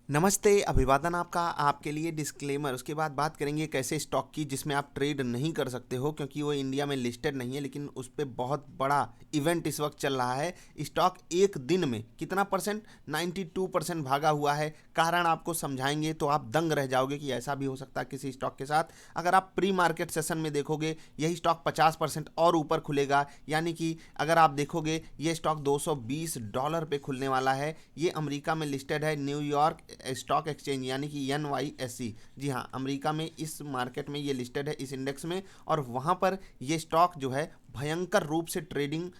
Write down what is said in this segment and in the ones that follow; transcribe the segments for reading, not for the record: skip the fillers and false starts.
नमस्ते, अभिवादन आपका। आपके लिए डिस्क्लेमर, उसके बाद बात करेंगे कैसे स्टॉक की जिसमें आप ट्रेड नहीं कर सकते हो क्योंकि वो इंडिया में लिस्टेड नहीं है, लेकिन उस पे बहुत बड़ा इवेंट इस वक्त चल रहा है। स्टॉक एक दिन में कितना परसेंट, 92% भागा हुआ है। कारण आपको समझाएंगे तो आप दंग रह जाओगे कि ऐसा भी हो सकता है किसी स्टॉक के साथ। अगर आप प्री मार्केट सेशन में देखोगे यही स्टॉक 50% और ऊपर खुलेगा, यानी कि अगर आप देखोगे ये स्टॉक $220 पे खुलने वाला है। ये अमेरिका में लिस्टेड है, न्यूयॉर्क स्टॉक एक्सचेंज यानी कि NYSE। जी हाँ, अमेरिका में इस मार्केट में ये लिस्टेड है, इस इंडेक्स में। और वहाँ पर ये स्टॉक जो है भयंकर रूप से ट्रेडिंग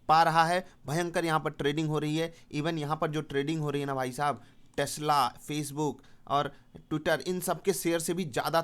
पा रहा है, भयंकर यहाँ पर ट्रेडिंग हो रही है। इवन यहाँ पर जो ट्रेडिंग हो रही है ना भाई साहब, टेस्ला, फेसबुक और ट्विटर, इन सब के शेयर से भी ज़्यादा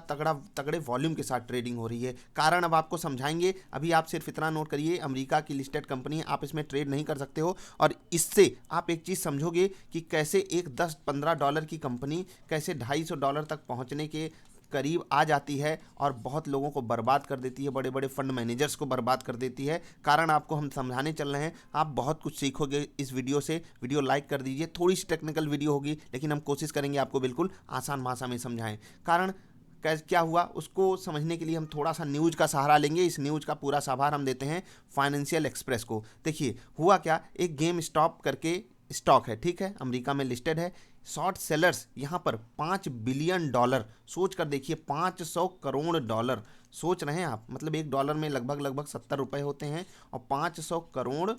तगड़े वॉल्यूम के साथ ट्रेडिंग हो रही है। कारण अब आपको समझाएंगे। अभी आप सिर्फ इतना नोट करिए, अमेरिका की लिस्टेड कंपनी है, आप इसमें ट्रेड नहीं कर सकते हो। और इससे आप एक चीज़ समझोगे कि कैसे एक $10-15 की कंपनी कैसे $250 तक पहुंचने के करीब आ जाती है और बहुत लोगों को बर्बाद कर देती है, बड़े बड़े फंड मैनेजर्स को बर्बाद कर देती है। कारण आपको हम समझाने चल रहे हैं, आप बहुत कुछ सीखोगे इस वीडियो से। वीडियो लाइक कर दीजिए। थोड़ी सी टेक्निकल वीडियो होगी लेकिन हम कोशिश करेंगे आपको बिल्कुल आसान भाषा में समझाएं। कारण क्या हुआ उसको समझने के लिए हम थोड़ा सा न्यूज़ का सहारा लेंगे। इस न्यूज़ का पूरा साभार हम देते हैं फाइनेंशियल एक्सप्रेस को। देखिए हुआ क्या, एक गेम स्टॉप करके स्टॉक है, ठीक है, अमेरिका में लिस्टेड है। शॉर्ट सेलर्स यहाँ पर $5 बिलियन, सोच कर देखिए, $500 करोड़। सोच रहे हैं आप, मतलब $1 में लगभग 70 रुपए होते हैं। और $500 करोड़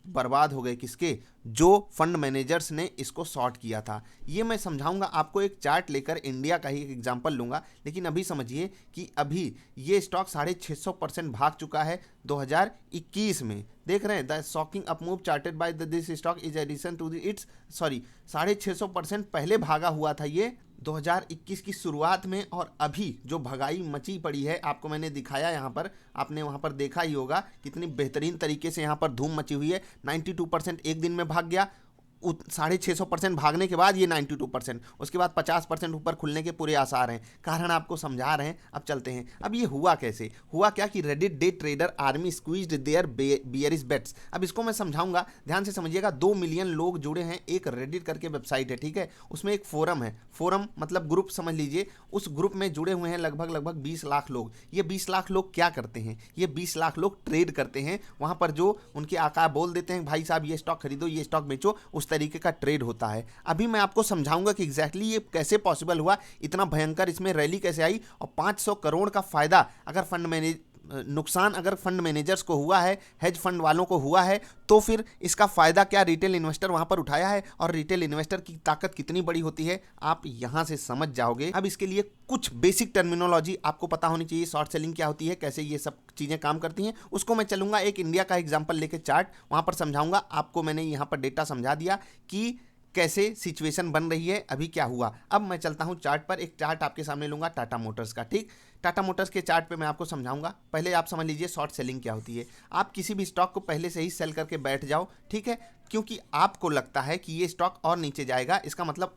बर्बाद हो गए किसके, जो फंड मैनेजर्स ने इसको शॉर्ट किया था। ये मैं समझाऊंगा आपको, एक चार्ट लेकर इंडिया का ही एक एग्जांपल लूंगा। लेकिन अभी समझिए कि अभी ये स्टॉक 650% भाग चुका है 2021 में। देख रहे हैं, the shocking up move charted by this stock is addition to its 650% पहले भागा हुआ था ये 2021 की शुरुआत में। और अभी जो भगाई मची पड़ी है, आपको मैंने दिखाया यहाँ पर, आपने वहाँ पर देखा ही होगा कितनी बेहतरीन तरीके से यहाँ पर धूम मची हुई है। 92% एक दिन में भाग गया। 650% भागने के बाद ये 92%, उसके बाद 50% ऊपर खुलने के पूरे आसार हैं। कारण आपको समझा रहे हैं। अब चलते हैं, अब ये हुआ कैसे, हुआ क्या कि Reddit day trader army squeezed their bearish bets. अब इसको मैं समझाऊंगा, ध्यान से समझिएगा। 2 मिलियन लोग जुड़े हैं, एक रेडिट करके वेबसाइट है, ठीक है। उसमें एक फोरम है, फोरम मतलब ग्रुप समझ लीजिए। उस ग्रुप में जुड़े हुए हैं लगभग 20 लाख लोग। ये 20 लाख लोग क्या करते हैं, ये 20 लाख लोग ट्रेड करते हैं। वहां पर जो उनके आका बोल देते हैं भाई साहब ये स्टॉक खरीदो, ये स्टॉक बेचो, उस तरीके का ट्रेड होता है। अभी मैं आपको समझाऊंगा कि एग्जैक्टली ये कैसे पॉसिबल हुआ, इतना भयंकर इसमें रैली कैसे आई। और 500 करोड़ का फायदा अगर नुकसान अगर फंड मैनेजर्स को हुआ है, हेज फंड वालों को हुआ है, तो फिर इसका फायदा क्या रिटेल इन्वेस्टर वहां पर उठाया है। और रिटेल इन्वेस्टर की ताकत कितनी बड़ी होती है आप यहां से समझ जाओगे। अब इसके लिए कुछ बेसिक टर्मिनोलॉजी आपको पता होनी चाहिए। शॉर्ट सेलिंग क्या होती है, कैसे ये सब चीजें काम करती हैं, उसको मैं चलूंगा एक इंडिया का एग्जाम्पल लेके, चार्ट वहां पर समझाऊंगा आपको। मैंने यहां पर डेटा समझा दिया कि कैसे सिचुएशन बन रही है, अभी क्या हुआ। अब मैं चलता हूं चार्ट पर, एक चार्ट आपके सामने लूंगा टाटा मोटर्स का, ठीक। टाटा मोटर्स के चार्ट पे मैं आपको समझाऊंगा। पहले आप समझ लीजिए शॉर्ट सेलिंग क्या होती है। आप किसी भी स्टॉक को पहले से ही सेल करके बैठ जाओ, ठीक है, क्योंकि आपको लगता है कि ये स्टॉक और नीचे जाएगा। इसका मतलब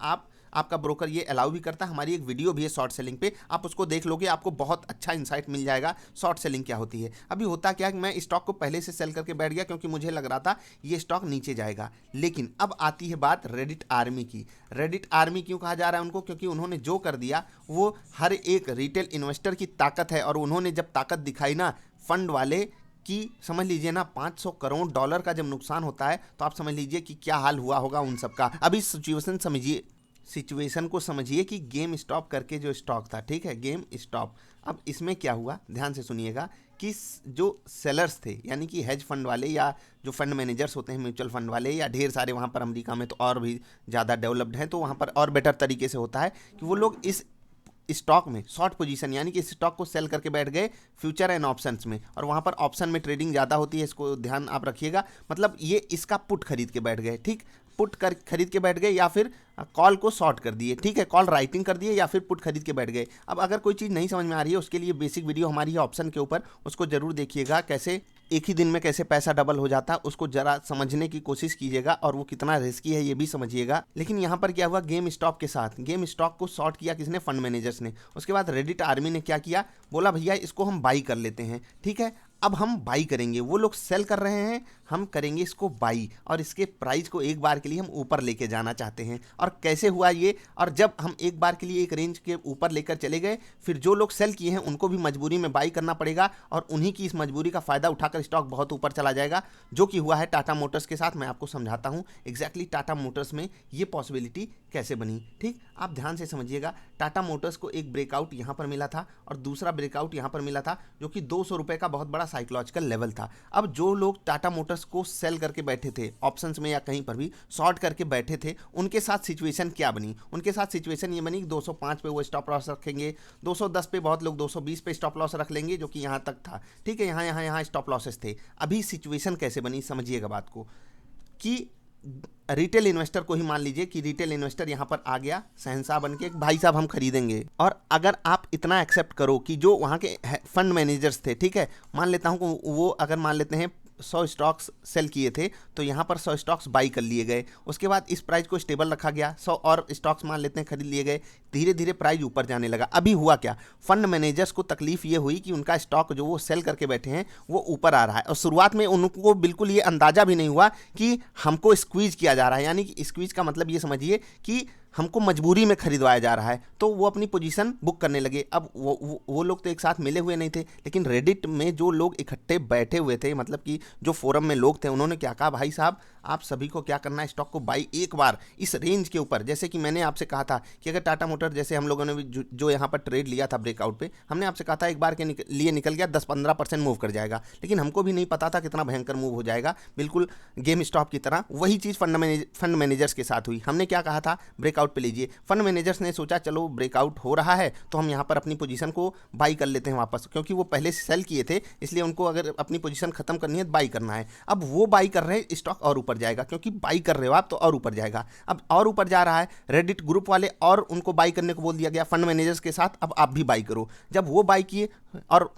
आपका ब्रोकर ये अलाउ भी करता है। हमारी एक वीडियो भी है शॉर्ट सेलिंग पे, आप उसको देख लोगे, आपको बहुत अच्छा इंसाइट मिल जाएगा शॉर्ट सेलिंग क्या होती है। अभी होता क्या है, मैं स्टॉक को पहले से सेल करके बैठ गया क्योंकि मुझे लग रहा था ये स्टॉक नीचे जाएगा। लेकिन अब आती है बात रेडिट आर्मी की। रेडिट आर्मी क्यों कहा जा रहा है उनको, क्योंकि उन्होंने जो कर दिया वो हर एक रिटेल इन्वेस्टर की ताकत है। और उन्होंने जब ताकत दिखाई ना, फंड वाले कि समझ लीजिए ना, $500 करोड़ का जब नुकसान होता है तो आप समझ लीजिए कि क्या हाल हुआ होगा उन सबका। अभी सिचुएशन समझिए, सिचुएशन को समझिए कि गेम स्टॉप करके जो स्टॉक था, ठीक है, गेम स्टॉप। अब इसमें क्या हुआ, ध्यान से सुनिएगा कि जो सेलर्स थे यानी कि हेज फंड वाले या जो फंड मैनेजर्स होते हैं, म्यूचुअल फंड वाले, या ढेर सारे वहाँ पर अमेरिका में तो और भी ज़्यादा डेवलप्ड हैं, तो वहाँ पर और बेटर तरीके से होता है कि वो लोग इस स्टॉक में शॉर्ट पोजीशन यानी कि इस स्टॉक को सेल करके बैठ गए फ्यूचर एंड ऑप्शंस में। और वहाँ पर ऑप्शन में ट्रेडिंग ज़्यादा होती है, इसको ध्यान आप रखिएगा। मतलब ये इसका पुट खरीद के बैठ गए, ठीक, पुट कर खरीद के बैठ गए, या फिर कॉल को शॉर्ट कर दिए, ठीक है, कॉल राइटिंग कर दिए, या फिर पुट खरीद के बैठ गए। अब अगर कोई चीज़ नहीं समझ में आ रही है, उसके लिए बेसिक वीडियो हमारी है ऑप्शन के ऊपर, उसको जरूर देखिएगा। कैसे एक ही दिन में कैसे पैसा डबल हो जाता है उसको जरा समझने की कोशिश कीजिएगा, और वो कितना रिस्की है ये भी समझिएगा। लेकिन यहाँ पर क्या हुआ, गेम स्टॉक के साथ, गेम स्टॉक को शॉर्ट किया किसने, फंड मैनेजर्स ने। उसके बाद रेडिट आर्मी ने क्या किया, बोला भैया इसको हम बाई कर लेते हैं, ठीक है। अब हम बाई करेंगे, वो लोग सेल कर रहे हैं, हम करेंगे इसको बाई और इसके प्राइस को एक बार के लिए हम ऊपर लेके जाना चाहते हैं। और कैसे हुआ ये, और जब हम एक बार के लिए एक रेंज के ऊपर लेकर चले गए, फिर जो लोग सेल किए हैं उनको भी मजबूरी में बाई करना पड़ेगा और उन्हीं की इस मजबूरी का फायदा उठाकर स्टॉक बहुत ऊपर चला जाएगा, जो कि हुआ है टाटा मोटर्स के साथ। मैं आपको समझाता हूं एग्जैक्टली टाटा मोटर्स में ये पॉसिबिलिटी कैसे बनी। ठीक, आप ध्यान से समझिएगा। टाटा मोटर्स को एक ब्रेकआउट यहां पर मिला था और दूसरा ब्रेकआउट यहां पर मिला था, जो कि 200 रुपए का बहुत बड़ा साइकोलॉजिकल लेवल था। अब जो लोग टाटा मोटर्स को सेल करके बैठे थे ऑप्शंस में या कहीं पर भी शॉर्ट करके बैठे थे, उनके साथ सिचुएशन क्या बनी? उनके साथ सिचुएशन ये बनी कि 205 पे वो स्टॉप लॉस रखेंगे, 210 पे बहुत लोग 220 पे स्टॉप लॉस रख लेंगे, जो कि यहाँ तक था। ठीक है, यहाँ स्टॉप लॉसेस थे। अभी सिचुएशन कैसे बनी समझिएगा बात को, कि रिटेल इन्वेस्टर को ही मान लीजिए कि रिटेल इन्वेस्टर यहां पर आ गया शहंशाह बन के, भाई साहब हम खरीदेंगे। और अगर आप इतना एक्सेप्ट करो कि जो वहां के फंड मैनेजर्स थे, ठीक है, मान लेता हूं वो अगर मान लेते हैं 100 स्टॉक्स सेल किए थे, तो यहाँ पर 100 स्टॉक्स बाई कर लिए गए। उसके बाद इस प्राइस को स्टेबल रखा गया, 100 और स्टॉक्स मान लेते हैं खरीद लिए गए। धीरे धीरे प्राइस ऊपर जाने लगा। अभी हुआ क्या, फंड मैनेजर्स को तकलीफ ये हुई कि उनका स्टॉक जो वो सेल करके बैठे हैं वो ऊपर आ रहा है, और शुरुआत में उनको बिल्कुल ये अंदाजा भी नहीं हुआ कि हमको स्क्वीज किया जा रहा है। यानी कि स्क्वीज का मतलब ये समझिए कि हमको मजबूरी में खरीदवाया जा रहा है, तो वो अपनी पोजीशन बुक करने लगे। अब वो लोग तो एक साथ मिले हुए नहीं थे, लेकिन रेडिट में जो लोग इकट्ठे बैठे हुए थे, मतलब कि जो फोरम में लोग थे, उन्होंने क्या कहा, भाई साहब आप सभी को क्या करना है, स्टॉक को बाई एक बार इस रेंज के ऊपर। जैसे कि मैंने आपसे कहा था कि अगर टाटा मोटर, जैसे हम लोगों ने भी जो यहाँ पर ट्रेड लिया था ब्रेकआउट पे, हमने आपसे कहा था एक बार के लिए निकल गया 10-15% मूव कर जाएगा, लेकिन हमको भी नहीं पता था कितना भयंकर मूव हो जाएगा, बिल्कुल गेम स्टॉप की तरह। वही चीज़ फंड मैनेजर्स के साथ हुई। हमने क्या कहा था, ब्रेकआउट पे लीजिए। फंड मैनेजर्स ने सोचा चलो ब्रेकआउट हो रहा है तो हम यहाँ पर अपनी पोजीशन को बाई कर लेते हैं वापस, क्योंकि वो पहले से सेल किए थे, इसलिए उनको अगर अपनी पोजीशन खत्म करनी है तो बाई करना है। अब वो बाई कर रहे हैं, स्टॉक और ऊपर जाएगा, क्योंकि बाई कर रहे हो आप तो और ऊपर जाएगा। अब और ऊपर जा रहा है, रेडिट ग्रुप वाले और उनको बाई करने को बोल दिया गया फंड मैनेजर्स के साथ, अब आप भी बाई करो। जब वो बाई किए और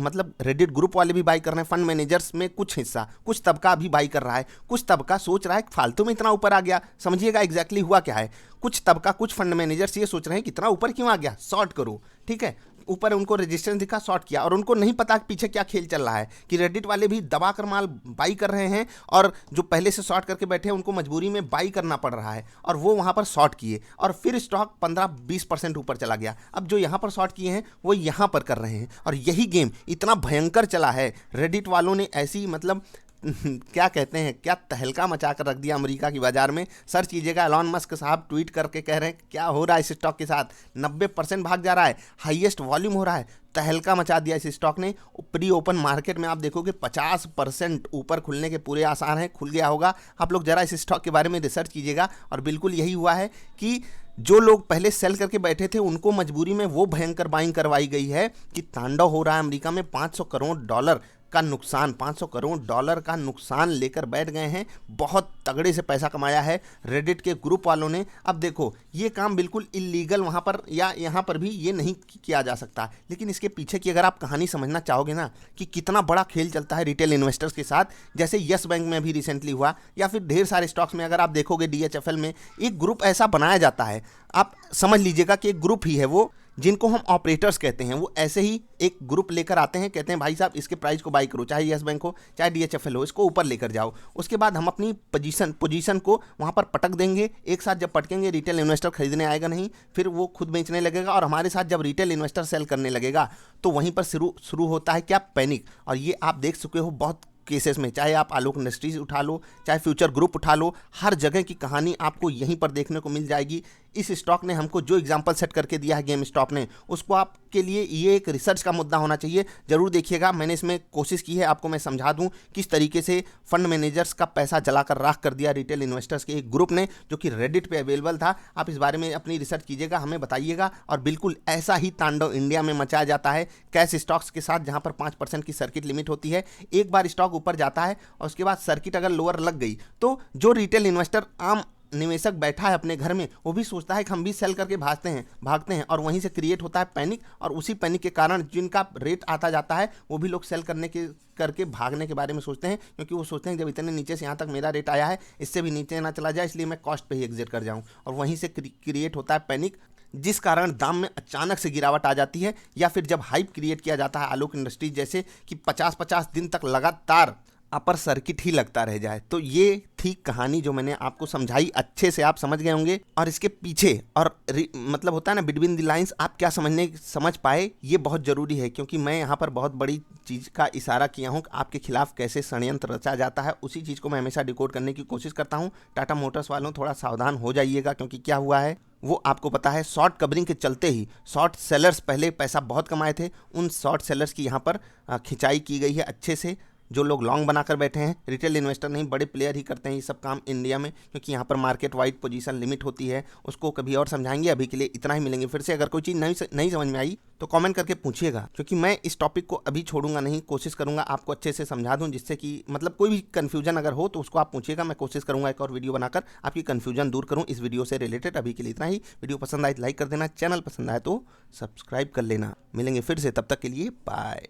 मतलब रेडिट ग्रुप वाले भी बाई कर रहे हैं, फंड मैनेजर्स में कुछ हिस्सा, कुछ तबका भी बाई कर रहा है, कुछ तबका सोच रहा है फालतू में इतना ऊपर आ गया। समझिएगा एग्जैक्टली हुआ क्या है, कुछ तबका, कुछ फंड मैनेजर्स ये सोच रहे हैं कि इतना ऊपर क्यों आ गया, शॉर्ट करो। ठीक है, ऊपर उनको रेजिस्टेंस दिखा, शॉर्ट किया, और उनको नहीं पता कि पीछे क्या खेल चल रहा है, कि रेडिट वाले भी दबा कर माल बाई कर रहे हैं और जो पहले से शॉर्ट करके बैठे हैं उनको मजबूरी में बाई करना पड़ रहा है, और वो वहां पर शॉर्ट किए और फिर स्टॉक 15-20% ऊपर चला गया। अब जो यहां पर शॉर्ट किए हैं वो यहां पर कर रहे हैं, और यही गेम इतना भयंकर चला है। रेडिट वालों ने ऐसी मतलब क्या कहते हैं, क्या तहलका मचा कर रख दिया अमेरिका की बाजार में। सर्च कीजिएगा, एलॉन मस्क साहब ट्वीट करके कह रहे हैं क्या हो रहा है इस स्टॉक के साथ, 90% भाग जा रहा है, हाईएस्ट वॉल्यूम हो रहा है, तहलका मचा दिया इस स्टॉक ने। प्री ओपन मार्केट में आप देखोगे 50% ऊपर खुलने के पूरे आसार हैं, खुल गया होगा। आप लोग जरा इस स्टॉक के बारे में रिसर्च कीजिएगा, और बिल्कुल यही हुआ है कि जो लोग पहले सेल करके बैठे थे उनको मजबूरी में वो भयंकर बाइंग करवाई गई है कि तांडव हो रहा है अमेरिका में। $500 करोड़ का नुकसान, $500 करोड़ का नुकसान लेकर बैठ गए हैं। बहुत तगड़े से पैसा कमाया है रेडिट के ग्रुप वालों ने। अब देखो ये काम बिल्कुल इलीगल वहाँ पर या यहाँ पर भी ये नहीं किया जा सकता, लेकिन इसके पीछे की अगर आप कहानी समझना चाहोगे ना कि कितना बड़ा खेल चलता है रिटेल इन्वेस्टर्स के साथ, जैसे यस बैंक में भी रिसेंटली हुआ, या फिर ढेर सारे स्टॉक्स में अगर आप देखोगे DHFL में एक ग्रुप ऐसा बनाया जाता है। आप समझ लीजिएगा कि एक ग्रुप ही है वो, जिनको हम ऑपरेटर्स कहते हैं। वो ऐसे ही एक ग्रुप लेकर आते हैं, कहते हैं भाई साहब इसके प्राइस को बाई करो, चाहे यस बैंक हो चाहे DHFL हो, इसको ऊपर लेकर जाओ। उसके बाद हम अपनी पोजीशन को वहाँ पर पटक देंगे। एक साथ जब पटकेंगे रिटेल इन्वेस्टर खरीदने आएगा नहीं, फिर वो खुद बेचने लगेगा, और हमारे साथ जब रिटेल इन्वेस्टर सेल करने लगेगा तो वहीं पर शुरू होता है क्या, पैनिक। और ये आप देख चुके हो बहुत केसेस में, चाहे आप आलोक इंडस्ट्रीज उठा लो, चाहे फ्यूचर ग्रुप उठा लो, हर जगह की कहानी आपको यहीं पर देखने को मिल जाएगी। इस स्टॉक ने हमको जो एग्जांपल सेट करके दिया है गेम स्टॉप ने, उसको आपके लिए ये एक रिसर्च का मुद्दा होना चाहिए। जरूर देखिएगा, मैंने इसमें कोशिश की है आपको मैं समझा दूं किस तरीके से फंड मैनेजर्स का पैसा जलाकर राख कर दिया रिटेल इन्वेस्टर्स के एक ग्रुप ने, जो कि रेडिट पे अवेलेबल था। आप इस बारे में अपनी रिसर्च कीजिएगा, हमें बताइएगा। और बिल्कुल ऐसा ही तांडव इंडिया में मचाया जाता है कैश स्टॉक्स के साथ, जहां पर 5% की सर्किट लिमिट होती है। एक बार स्टॉक ऊपर जाता है और उसके बाद सर्किट अगर लोअर लग गई तो जो रिटेल इन्वेस्टर आम निवेशक बैठा है अपने घर में, वो भी सोचता है कि हम भी सेल करके भागते हैं, और वहीं से क्रिएट होता है पैनिक। और उसी पैनिक के कारण जिनका रेट आता जाता है वो भी लोग सेल करके भागने के बारे में सोचते हैं, क्योंकि वो सोचते हैं जब इतने नीचे से यहाँ तक मेरा रेट आया है, इससे भी नीचे ना चला जाए, इसलिए मैं कॉस्ट पे ही एग्जिट कर जाऊँ, और वहीं से क्रिएट होता है पैनिक। जिस कारण दाम में अचानक से गिरावट आ जाती है, या फिर जब हाइप क्रिएट किया जाता है आलोक इंडस्ट्रीज जैसे कि 50-50 दिन तक लगातार अपर सर्किट ही लगता रह जाए। तो ये थी कहानी जो मैंने आपको समझाई, अच्छे से आप समझ गए होंगे। और इसके पीछे और मतलब होता है ना बिटवीन द लाइंस, आप क्या समझ पाए ये बहुत ज़रूरी है, क्योंकि मैं यहाँ पर बहुत बड़ी चीज़ का इशारा किया हूँ कि आपके खिलाफ कैसे षड्यंत्र रचा जाता है। उसी चीज़ को मैं हमेशा डिकोड करने की कोशिश करता हूँ। टाटा मोटर्स वालों थोड़ा सावधान हो जाइएगा, क्योंकि क्या हुआ है वो आपको पता है। शॉर्ट कवरिंग के चलते ही शॉर्ट सेलर्स पहले पैसा बहुत कमाए थे, उन शॉर्ट सेलर्स की यहाँ पर खिंचाई की गई है अच्छे से। जो लोग लॉन्ग बनाकर बैठे हैं, रिटेल इन्वेस्टर नहीं, बड़े प्लेयर ही करते हैं ये सब काम इंडिया में, क्योंकि यहाँ पर मार्केट वाइड पोजीशन लिमिट होती है। उसको कभी और समझाएंगे, अभी के लिए इतना ही। मिलेंगे फिर से। अगर कोई चीज़ नहीं समझ में आई तो कमेंट करके पूछिएगा, क्योंकि मैं इस टॉपिक को अभी छोड़ूंगा नहीं, कोशिश करूंगा आपको अच्छे से समझा दूं, जिससे कि मतलब कोई भी कन्फ्यूजन अगर हो तो उसको आप पूछिएगा। मैं कोशिश करूंगा एक और वीडियो बनाकर आपकी कन्फ्यूजन दूर करूँ इस वीडियो से रिलेटेड। अभी के लिए इतना ही। वीडियो पसंद आए तो लाइक कर देना, चैनल पसंद आए तो सब्सक्राइब कर लेना। मिलेंगे फिर से, तब तक के लिए बाय।